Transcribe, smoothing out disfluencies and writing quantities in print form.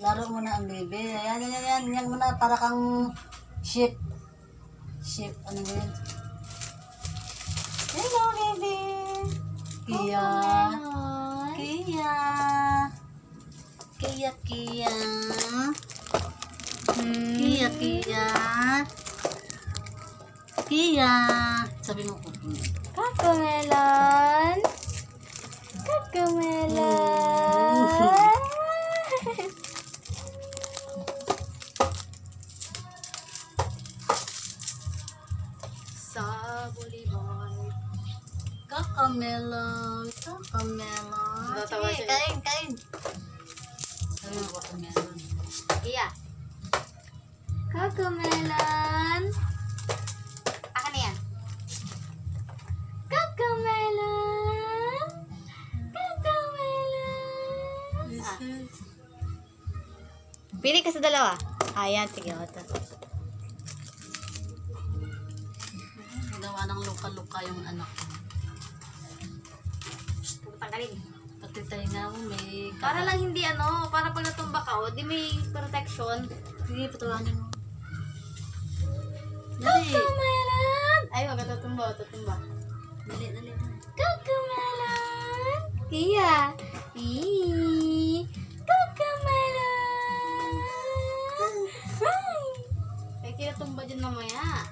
Laro mo na ang baby. Yan. Yan mo na para kang sheep. Sheep. Ano yun? Hello, baby. Kia. Kia. Kia. Kia. Kia. Kia. Sabi mo po. Cocomelon. Cocomelon. Sa Bolivar. Cocomelon. Natawa Sige, siya. kain. Sabi mo cocomelon. Iya. Cocomelon. Akan na yan. Cocomelon. Cocomelon. Pili ka sa dalawa. Ayan, sige. Ito. Gawa ng luka-luka yung anak ko. Tanggalin. Pati tayo nga mo may... Para lang hindi para pag natumba ka, di may protection. Sige, patuloy mo. Dali. Cocomelon. Ay, wag ka tutumba. Dali. Cocomelon. Iya. Cocomelon. Ay, kinatumba dyan mamaya.